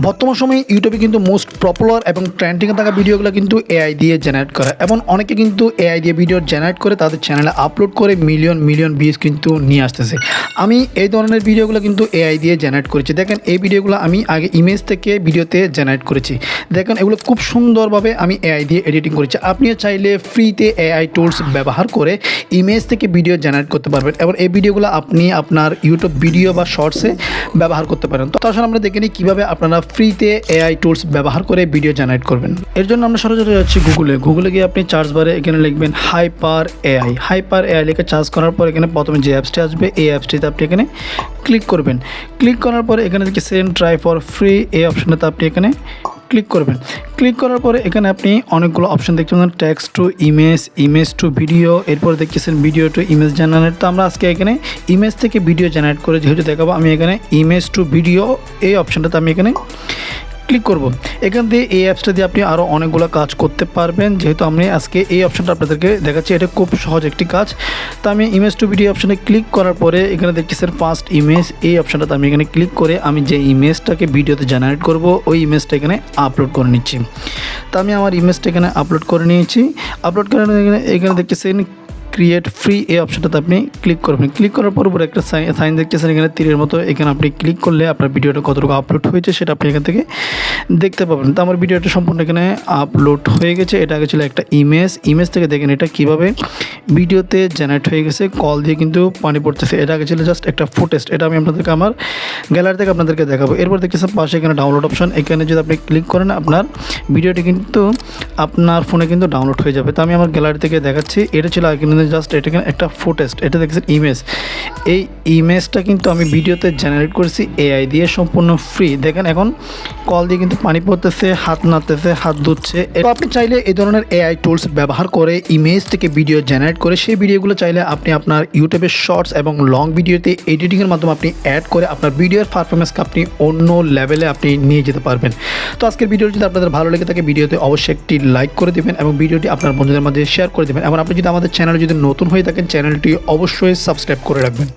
বর্তমান সময়ে ইউটিউবে কিন্তু মোস্ট পপুলার এবং ট্রেন্ডিংয়ে থাকা ভিডিওগুলো কিন্তু এআই দিয়ে জেনারেট করে এবং অনেকে কিন্তু এআই দিয়ে ভিডিও জেনারেট করে তাদের চ্যানেলে আপলোড করে মিলিয়ন মিলিয়ন ভিউজ কিন্তু নিয়ে আসতেছে। আমি এই ধরনের ভিডিওগুলো কিন্তু এআই দিয়ে জেনারেট করেছি। দেখেন এই ভিডিওগুলো আমি আগে ইমেজ থেকে ভিডিওতে জেনারেট করেছি। দেখেন এগুলো খুব সুন্দরভাবে আমি এআই দিয়ে এডিটিং করেছি। আপনিও চাইলে ফ্রিতে এআই টুলস ব্যবহার করে ইমেজ থেকে ভিডিও জেনারেট করতে পারবেন এবং এই ভিডিওগুলো আপনি আপনার ইউটিউব ভিডিও বা শর্টসে ব্যবহার করতে পারেন। তো আসলে আমরা দেখে নিই কীভাবে আপনারা ফ্রিতে এআই টুলস ব্যবহার করে ভিডিও জেনারেট করবেন। এর জন্য আমরা সরাসরি যাচ্ছি গুগলে গিয়ে আপনি সার্চ বারে এখানে লিখবেন হাইপার এআই লিখে সার্চ করার পর এখানে প্রথমে যে অ্যাপসটি আসবে এই অ্যাপসটিতে আপনি এখানে ক্লিক করবেন। ক্লিক করার পরে এখানে দেখছেন ট্রাই ফর ফ্রি এই অপশনটাতে আপনি এখানে ক্লিক করবেন। ক্লিক করার পরে এখানে আপনি অনেকগুলো অপশন দেখতে পাচ্ছেন, text to image, image to video, এরপর দেখতেছেন ভিডিও টু ইমেজ জেনারেট। তো আমরা আজকে এখানে ইমেজ থেকে ভিডিও জেনারেট করে যেহেতু দেখাবো, আমি এখানে ইমেজ টু ভিডিও এই অপশনটাতে আমি এখানে ক্লিক করব। এখান দিয়ে এই অ্যাপসটা দিয়ে আপনি আরও অনেকগুলো কাজ করতে পারবেন। যেহেতু আমি আজকে এই অপশনটা আপনাদেরকে দেখাচ্ছি, এটা খুব সহজ একটি কাজ। তো আমি ইমেজ টু ভিডিও অপশনে ক্লিক করার পরে এখানে দেখতেছেন ফার্স্ট ইমেজ এই অপশনটাতে আমি এখানে ক্লিক করে আমি যে ইমেজটাকে ভিডিওতে জেনারেট করব ওই ইমেজটা এখানে আপলোড করে নিচ্ছি। তো আমি আমার ইমেজটা এখানে আপলোড করে নিয়েছি। আপলোড করে এখানে দেখতেছেন ক্রিয়েট ফ্রি এই অপশনটাতে আপনি ক্লিক করবেন। ক্লিক করার পর উপরে একটা সাইন দেখতেছেন এখানে তীরের মতো, এখানে আপনি ক্লিক করলে আপনার ভিডিওটা কতটুকু আপলোড হয়েছে সেটা আপনি এখান থেকে দেখতে পাবেন। তো আমার ভিডিওটা সম্পূর্ণ এখানে আপলোড হয়ে গেছে। এটা আগে ছিল একটা ইমেজ থেকে দেখেন এটা কিভাবে ভিডিওতে জেনারেট হয়ে গেছে, কল দিয়ে কিন্তু পানি পড়তেছে। এটা আগে ছিল জাস্ট একটা ফুটেজ, এটা আমি আপনাদেরকে আমার গ্যালারি থেকে আপনাদেরকে দেখাবো। এরপর দেখতেছেন পাশে এখানে ডাউনলোড অপশন, এখানে যদি আপনি ক্লিক করেন আপনার ভিডিওটি কিন্তু আপনার ফোনে কিন্তু ডাউনলোড হয়ে যাবে। তো আমি আমার গ্যালারি থেকে দেখাচ্ছি, এটা ছিল আগে জাস্ট এটা একটা ফুটেজ, এটা দেখছেন ইমেজ। এই ইমেজটা কিন্তু আমি ভিডিওতে জেনারেট করেছি এআই দিয়ে সম্পূর্ণ ফ্রি। দেখেন এখন কল দিয়ে কিন্তু পানি পড়তেছে, হাত নাড়তেছে, হাত ধুচ্ছে। তো আপনি চাইলে এই ধরনের এআই টুলস ব্যবহার করে ইমেজ থেকে ভিডিও জেনারেট করে সেই ভিডিওগুলো চাইলে আপনি আপনার ইউটিউবের শর্টস এবং লং ভিডিওতে এডিটিংয়ের মাধ্যমে আপনি অ্যাড করে আপনার ভিডিওর পারফরমেন্সকে আপনি অন্য লেভেলে আপনি নিয়ে যেতে পারবেন। তো আজকের ভিডিও যদি আপনাদের ভালো লেগে থাকে ভিডিওতে অবশ্যই একটি লাইক করে দেবেন এবং ভিডিওটি আপনার বন্ধুদের মাঝে শেয়ার করে দেবেন এবং আপনি যদি আমাদের চ্যানেলে যদি নতুন হয়ে থাকেন চ্যানেলটি অবশ্যই সাবস্ক্রাইব করে রাখবেন।